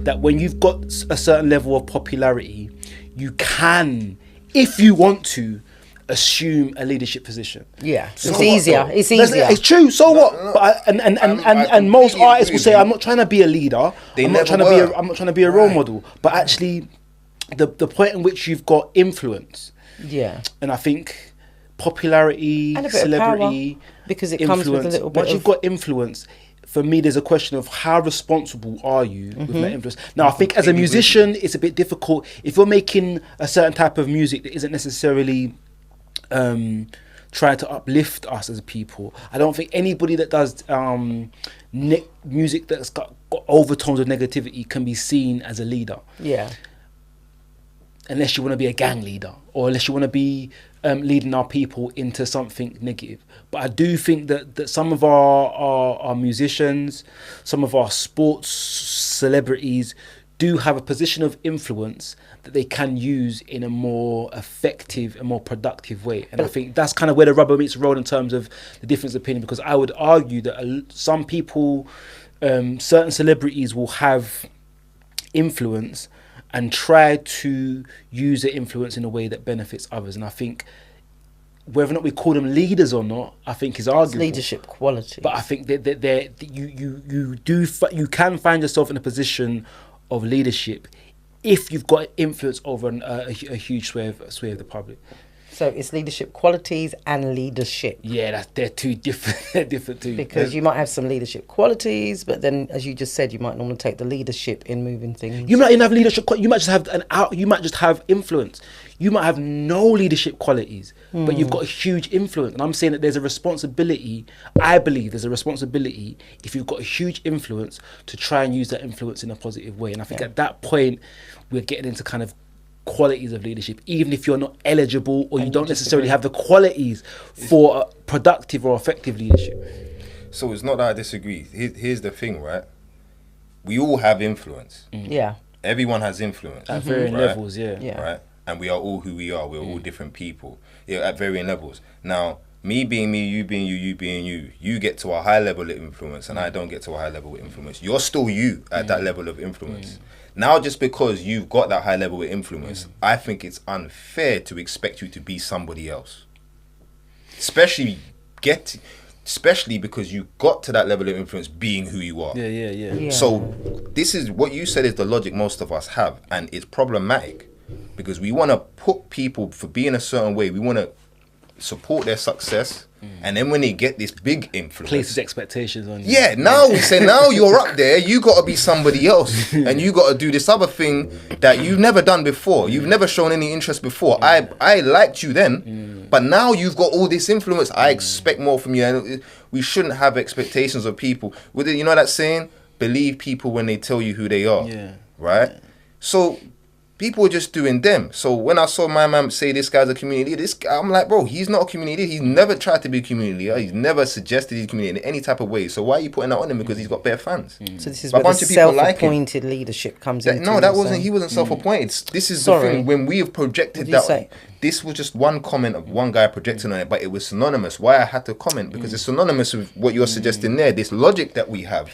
that when you've got a certain level of popularity, you can, if you want to, assume a leadership position. Yeah, So it's what, easier. though? It's easier. It's true. So what? no. But and most completely artists agree will with say, you. "I'm not trying to be a leader. They I'm not never trying to be. were. I'm not trying to be a role Right. model." But actually, the point in which you've got influence, Yeah. and I think popularity, And a bit of celebrity, power, because it comes with a influence. little bit Once you've of- got influence, for me, there's a question of how responsible are you with Mm-hmm. that influence. Now, I think as a musician, it's a bit difficult if you're making a certain type of music that isn't necessarily trying to uplift us as people. I don't think anybody that does music that's got overtones of negativity can be seen as a leader, Yeah. unless you want to be a gang leader or unless you want to be leading our people into something negative. But I do think that some of our musicians, some of our sports celebrities do have a position of influence that they can use in a more effective and more productive way. And I think that's kind of where the rubber meets the road in terms of the difference of opinion, because I would argue that some people, certain celebrities will have influence and try to use the influence in a way that benefits others. And I think whether or not we call them leaders or not, I think is arguable. Leadership quality. But I think that you can find yourself in a position of leadership if you've got influence over a huge swathe of the public. So it's leadership qualities and leadership. Yeah, they're two different. They're different too. Because you might have some leadership qualities, but then, as you just said, you might normally take the leadership in moving things. You might even have leadership. You might just have You might just have influence. You might have no leadership qualities, but you've got a huge influence. And I'm saying that there's a responsibility. I believe there's a responsibility if you've got a huge influence to try and use that influence in a positive way. And I think at that point, we're getting into kind of qualities of leadership, even if you're not eligible or you don't necessarily have the qualities for productive or effective leadership. So it's not that I disagree. Here's the thing, right? We all have influence. Yeah. Everyone has influence. At varying right? levels, yeah. Yeah. Right? And we are all who we are. We're all different people. Yeah, at varying levels. Now, me being me, you being you, you being you, you get to a high level of influence and I don't get to a high level of influence. You're still you at that level of influence. Now, just because you've got that high level of influence, I think it's unfair to expect you to be somebody else. Especially because you got to that level of influence being who you are. Yeah. So this is what you said is the logic most of us have, and it's problematic because we want to put people for being a certain way. We want to support their success, and then when they get this big influence, Places expectations on you. yeah, now we say, now you're up there, you got to be somebody else, and you got to do this other thing that you've never done before. You've never shown any interest before. I liked you then, but now you've got all this influence. I expect more from you, and we shouldn't have expectations of people. With it, you know that saying, believe people when they tell you who they are. Yeah. Right? So people were just doing them. So when I saw my man say this guy's a community leader, I'm like, bro, he's not a community leader. He's never tried to be a community leader. He's never suggested he's a community in any type of way. So why are you putting that on him? Because he's got bare fans. So this is But where a the bunch of people like him. self-appointed leadership comes in. No, that wasn't. He wasn't self-appointed. This is the Sorry. thing. When we have projected What did you that, say? this was just one comment of one guy projecting on it, but it was synonymous. Why I had to comment because it's synonymous with what you're suggesting there. This logic that we have.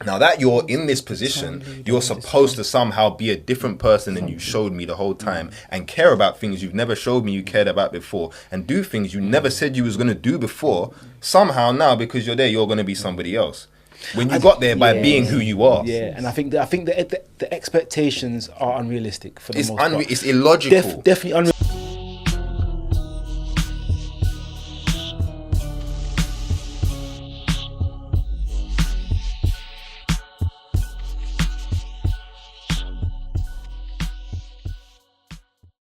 Now that you're in this position, you're supposed to somehow be a different person than you showed me the whole time, and care about things you've never showed me you cared about before, and do things you never said you was gonna do before. Somehow now, because you're there, you're gonna be somebody else. When you got there by being who you are. Yeah, and I think the expectations are unrealistic for the most part. It's illogical. Definitely unrealistic.